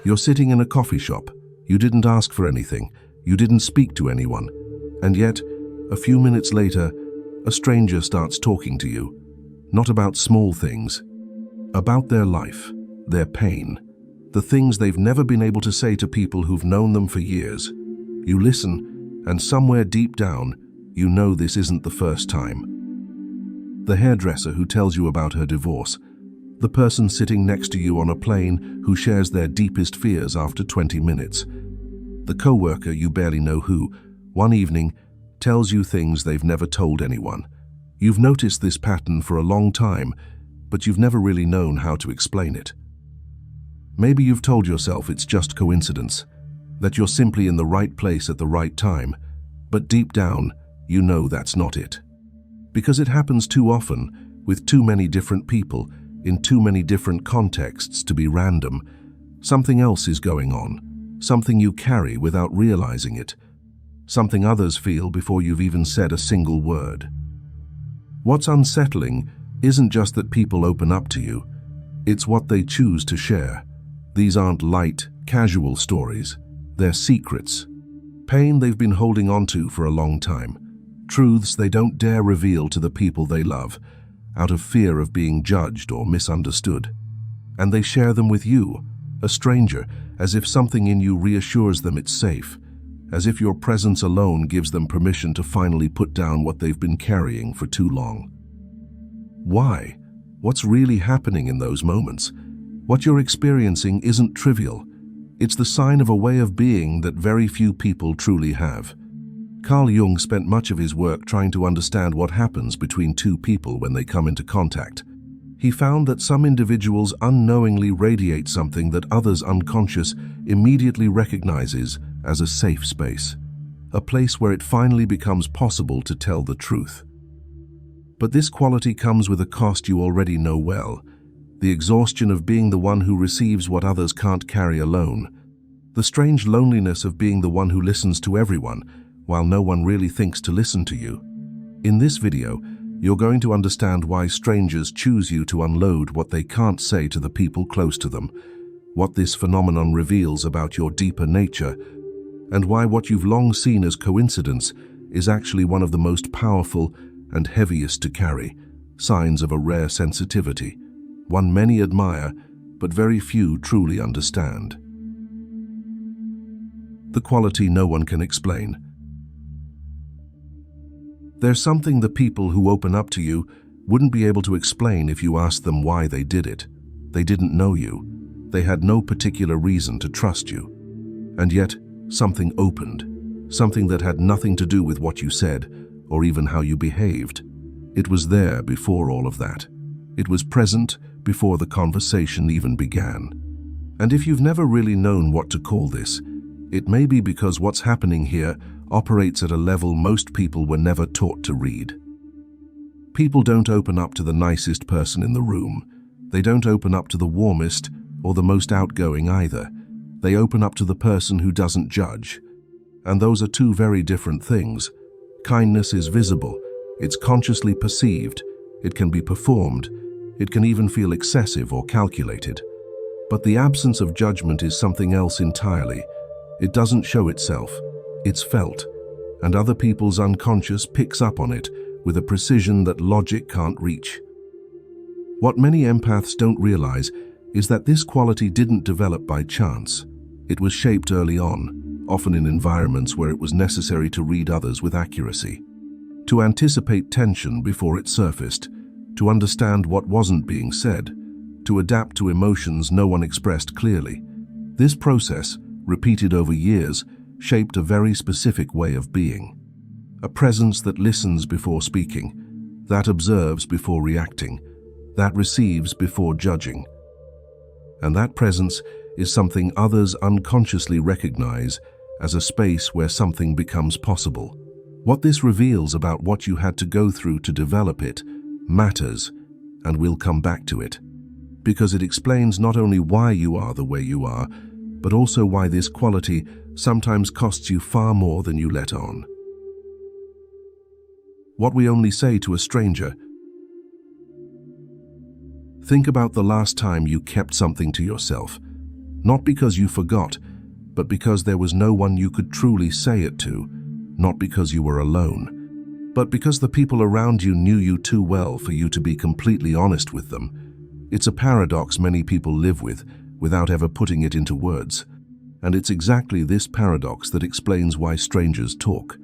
You're sitting in a coffee shop. You didn't ask for anything. You didn't speak to anyone. And yet, a few minutes later, a stranger starts talking to you. Not about small things. About their life, their pain, the things they've never been able to say to people who've known them for years. You listen, and somewhere deep down, you know this isn't the first time. The hairdresser who tells you about her divorce. The person sitting next to you on a plane who shares their deepest fears after 20 minutes. The coworker you barely know who, one evening, tells you things they've never told anyone. You've noticed this pattern for a long time, but you've never really known how to explain it. Maybe you've told yourself it's just coincidence, that you're simply in the right place at the right time, but deep down, you know that's not it. Because it happens too often, with too many different people, in too many different contexts to be random. Something else is going on, something you carry without realizing it, something others feel before you've even said a single word. What's unsettling isn't just that people open up to you, it's what they choose to share. These aren't light, casual stories, they're secrets. Pain they've been holding onto for a long time, truths they don't dare reveal to the people they love, out of fear of being judged or misunderstood. And they share them with you, a stranger, as if something in you reassures them it's safe, as if your presence alone gives them permission to finally put down what they've been carrying for too long. Why? What's really happening in those moments? What you're experiencing isn't trivial. It's the sign of a way of being that very few people truly have. Carl Jung spent much of his work trying to understand what happens between two people when they come into contact. He found that some individuals unknowingly radiate something that others unconscious immediately recognizes as a safe space, a place where it finally becomes possible to tell the truth. But this quality comes with a cost you already know well, the exhaustion of being the one who receives what others can't carry alone, the strange loneliness of being the one who listens to everyone, while no one really thinks to listen to you. In this video, you're going to understand why strangers choose you to unload what they can't say to the people close to them, what this phenomenon reveals about your deeper nature, and why what you've long seen as coincidence is actually one of the most powerful and heaviest to carry, signs of a rare sensitivity, one many admire, but very few truly understand. The quality no one can explain. There's something the people who open up to you wouldn't be able to explain if you asked them why they did it. They didn't know you. They had no particular reason to trust you. And yet, something opened, something that had nothing to do with what you said or even how you behaved. It was there before all of that. It was present before the conversation even began. And if you've never really known what to call this, it may be because what's happening here operates at a level most people were never taught to read. People don't open up to the nicest person in the room. They don't open up to the warmest or the most outgoing either. They open up to the person who doesn't judge. And those are two very different things. Kindness is visible. It's consciously perceived. It can be performed. It can even feel excessive or calculated. But the absence of judgment is something else entirely. It doesn't show itself. It's felt, and other people's unconscious picks up on it with a precision that logic can't reach. What many empaths don't realize is that this quality didn't develop by chance. It was shaped early on, often in environments where it was necessary to read others with accuracy, to anticipate tension before it surfaced, to understand what wasn't being said, to adapt to emotions no one expressed clearly. This process, repeated over years, shaped a very specific way of being. A presence that listens before speaking, that observes before reacting, that receives before judging. And that presence is something others unconsciously recognize as a space where something becomes possible. What this reveals about what you had to go through to develop it matters, and we'll come back to it, because it explains not only why you are the way you are, but also why this quality sometimes costs you far more than you let on. What we only say to a stranger. Think about the last time you kept something to yourself. Not because you forgot, but because there was no one you could truly say it to, not because you were alone, but because the people around you knew you too well for you to be completely honest with them. It's a paradox many people live with, without ever putting it into words. And it's exactly this paradox that explains why strangers talk.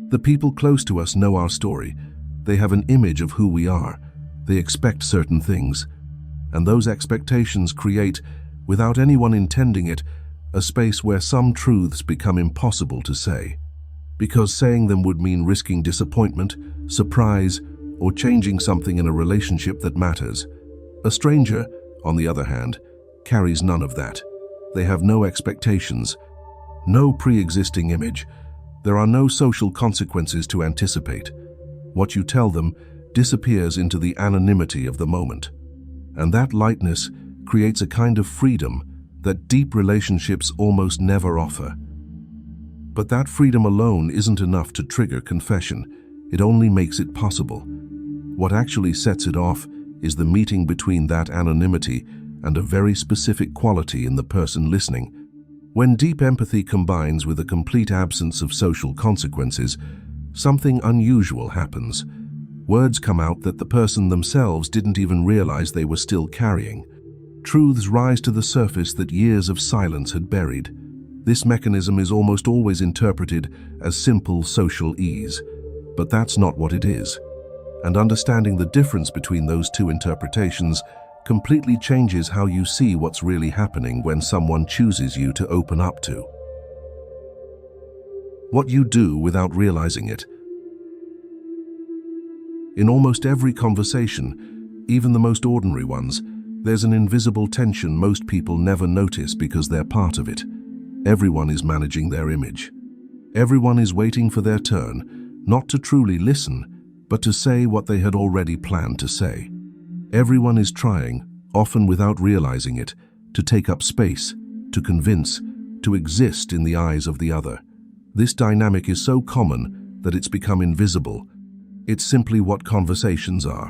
The people close to us know our story. They have an image of who we are. They expect certain things. And those expectations create, without anyone intending it, a space where some truths become impossible to say. Because saying them would mean risking disappointment, surprise, or changing something in a relationship that matters. A stranger, on the other hand, carries none of that. They have no expectations, no pre-existing image. There are no social consequences to anticipate. What you tell them disappears into the anonymity of the moment. And that lightness creates a kind of freedom that deep relationships almost never offer. But that freedom alone isn't enough to trigger confession. It only makes it possible. What actually sets it off is the meeting between that anonymity and a very specific quality in the person listening. When deep empathy combines with a complete absence of social consequences, something unusual happens. Words come out that the person themselves didn't even realize they were still carrying. Truths rise to the surface that years of silence had buried. This mechanism is almost always interpreted as simple social ease, but that's not what it is. And understanding the difference between those two interpretations completely changes how you see what's really happening when someone chooses you to open up to. What you do without realizing it. In almost every conversation, even the most ordinary ones, there's an invisible tension most people never notice because they're part of it. Everyone is managing their image. Everyone is waiting for their turn, not to truly listen, but to say what they had already planned to say. Everyone is trying, often without realizing it, to take up space, to convince, to exist in the eyes of the other. This dynamic is so common that it's become invisible. It's simply what conversations are.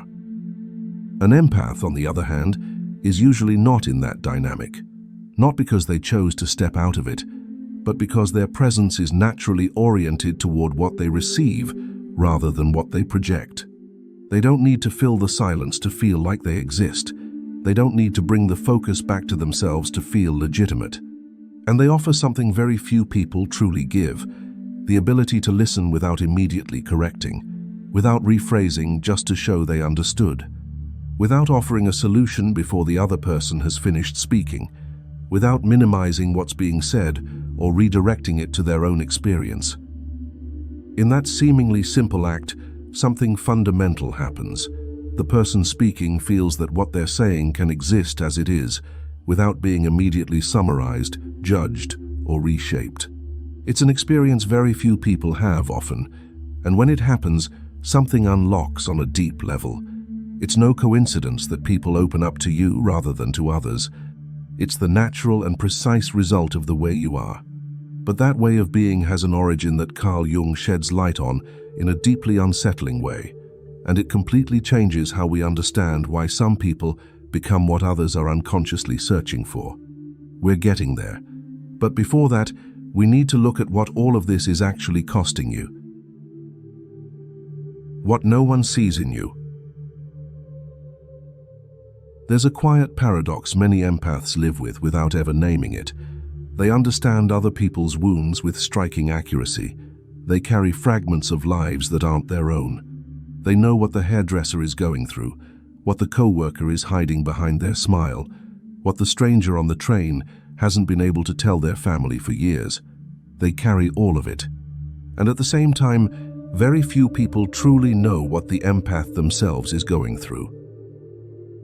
An empath, on the other hand, is usually not in that dynamic. Not because they chose to step out of it, but because their presence is naturally oriented toward what they receive rather than what they project. They don't need to fill the silence to feel like they exist. They don't need to bring the focus back to themselves to feel legitimate. And they offer something very few people truly give: the ability to listen without immediately correcting, without rephrasing just to show they understood, without offering a solution before the other person has finished speaking, without minimizing what's being said or redirecting it to their own experience. In that seemingly simple act, something fundamental happens. The person speaking feels that what they're saying can exist as it is, without being immediately summarized, judged, or reshaped. It's an experience very few people have often, and when it happens, something unlocks on a deep level. It's no coincidence that people open up to you rather than to others. It's the natural and precise result of the way you are. But that way of being has an origin that Carl Jung sheds light on in a deeply unsettling way, and it completely changes how we understand why some people become what others are unconsciously searching for. We're getting there. But before that, we need to look at what all of this is actually costing you. What no one sees in you. There's a quiet paradox many empaths live with without ever naming it. They understand other people's wounds with striking accuracy. They carry fragments of lives that aren't their own. They know what the hairdresser is going through, what the co-worker is hiding behind their smile, what the stranger on the train hasn't been able to tell their family for years. They carry all of it. And at the same time, very few people truly know what the empath themselves is going through.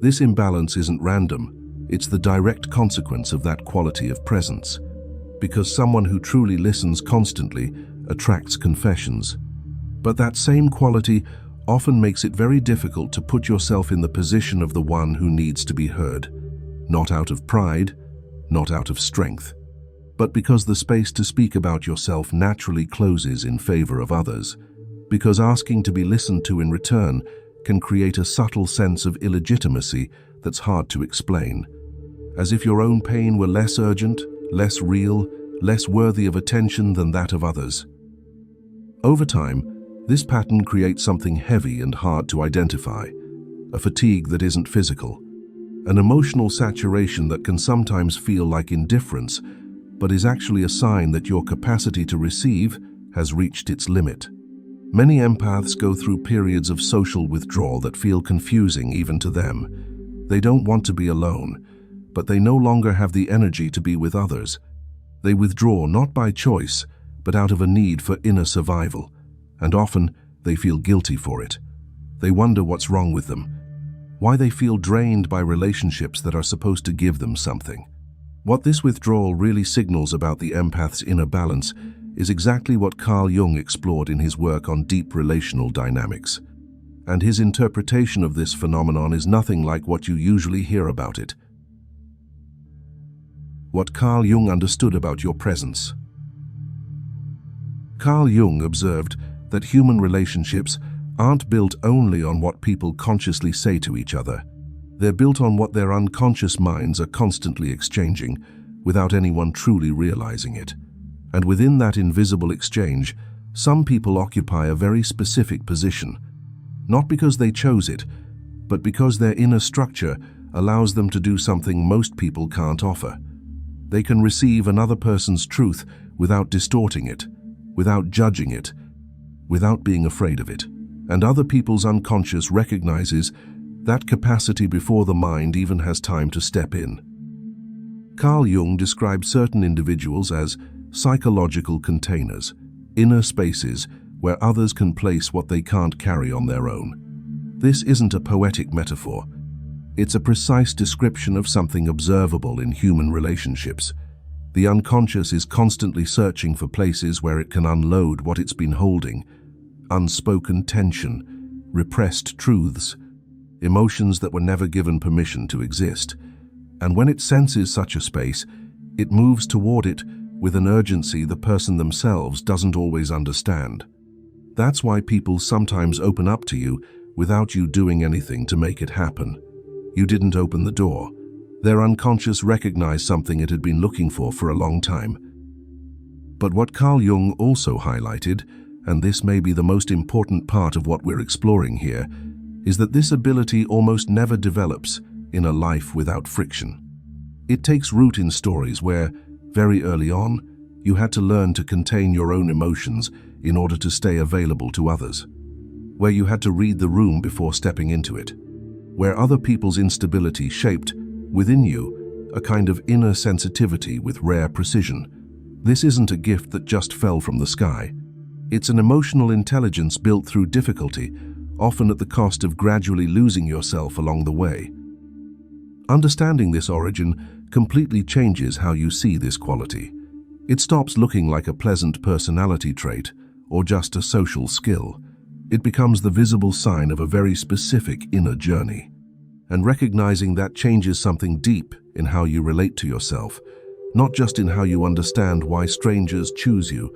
This imbalance isn't random. It's the direct consequence of that quality of presence. Because someone who truly listens constantly attracts confessions. But that same quality often makes it very difficult to put yourself in the position of the one who needs to be heard. Not out of pride, not out of strength, but because the space to speak about yourself naturally closes in favor of others. Because asking to be listened to in return can create a subtle sense of illegitimacy that's hard to explain. as if your own pain were less urgent, less real, less worthy of attention than that of others. Over time, this pattern creates something heavy and hard to identify, a fatigue that isn't physical, an emotional saturation that can sometimes feel like indifference, but is actually a sign that your capacity to receive has reached its limit. Many empaths go through periods of social withdrawal that feel confusing even to them. They don't want to be alone, but they no longer have the energy to be with others. They withdraw not by choice, but out of a need for inner survival, and often they feel guilty for it. They wonder what's wrong with them, why they feel drained by relationships that are supposed to give them something. What this withdrawal really signals about the empath's inner balance is exactly what Carl Jung explored in his work on deep relational dynamics. And his interpretation of this phenomenon is nothing like what you usually hear about it. What Carl Jung understood about your presence. Carl Jung observed that human relationships aren't built only on what people consciously say to each other. They're built on what their unconscious minds are constantly exchanging without anyone truly realizing it. And within that invisible exchange, some people occupy a very specific position, not because they chose it, but because their inner structure allows them to do something most people can't offer. They can receive another person's truth without distorting it, without judging it, without being afraid of it. And other people's unconscious recognizes that capacity before the mind even has time to step in. Carl Jung described certain individuals as psychological containers, inner spaces where others can place what they can't carry on their own. This isn't a poetic metaphor. It's a precise description of something observable in human relationships. The unconscious is constantly searching for places where it can unload what it's been holding: unspoken tension, repressed truths, emotions that were never given permission to exist. And when it senses such a space, it moves toward it with an urgency the person themselves doesn't always understand. That's why people sometimes open up to you without you doing anything to make it happen. You didn't open the door. Their unconscious recognized something it had been looking for a long time. But what Carl Jung also highlighted, and this may be the most important part of what we're exploring here, is that this ability almost never develops in a life without friction. It takes root in stories where, very early on, you had to learn to contain your own emotions in order to stay available to others, where you had to read the room before stepping into it, where other people's instability shaped, within you, a kind of inner sensitivity with rare precision. This isn't a gift that just fell from the sky. It's an emotional intelligence built through difficulty, often at the cost of gradually losing yourself along the way. Understanding this origin completely changes how you see this quality. It stops looking like a pleasant personality trait or just a social skill. It becomes the visible sign of a very specific inner journey. And recognizing that changes something deep in how you relate to yourself, not just in how you understand why strangers choose you,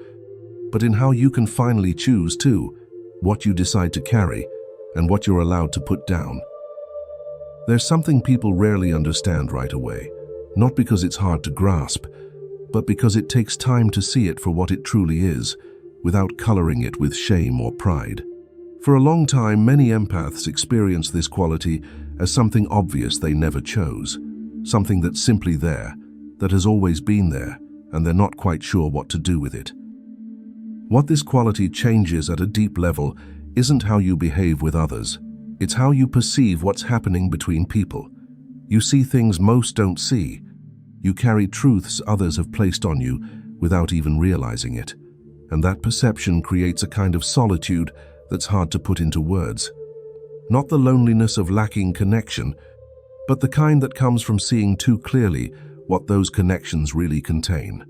but in how you can finally choose too, what you decide to carry and what you're allowed to put down. There's something people rarely understand right away, not because it's hard to grasp, but because it takes time to see it for what it truly is, without coloring it with shame or pride. For a long time, many empaths experience this quality as something obvious they never chose, something that's simply there, that has always been there, and they're not quite sure what to do with it. What this quality changes at a deep level isn't how you behave with others. It's how you perceive what's happening between people. You see things most don't see. You carry truths others have placed on you without even realizing it. And that perception creates a kind of solitude that's hard to put into words. Not the loneliness of lacking connection, but the kind that comes from seeing too clearly what those connections really contain.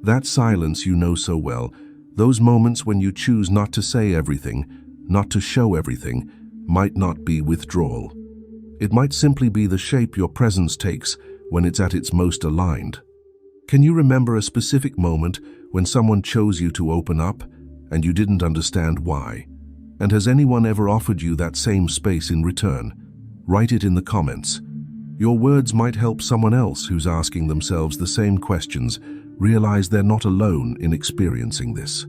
That silence you know so well, those moments when you choose not to say everything, not to show everything, might not be withdrawal. It might simply be the shape your presence takes when it's at its most aligned. Can you remember a specific moment when someone chose you to open up and you didn't understand why? And has anyone ever offered you that same space in return? Write it in the comments. Your words might help someone else who's asking themselves the same questions realize they're not alone in experiencing this.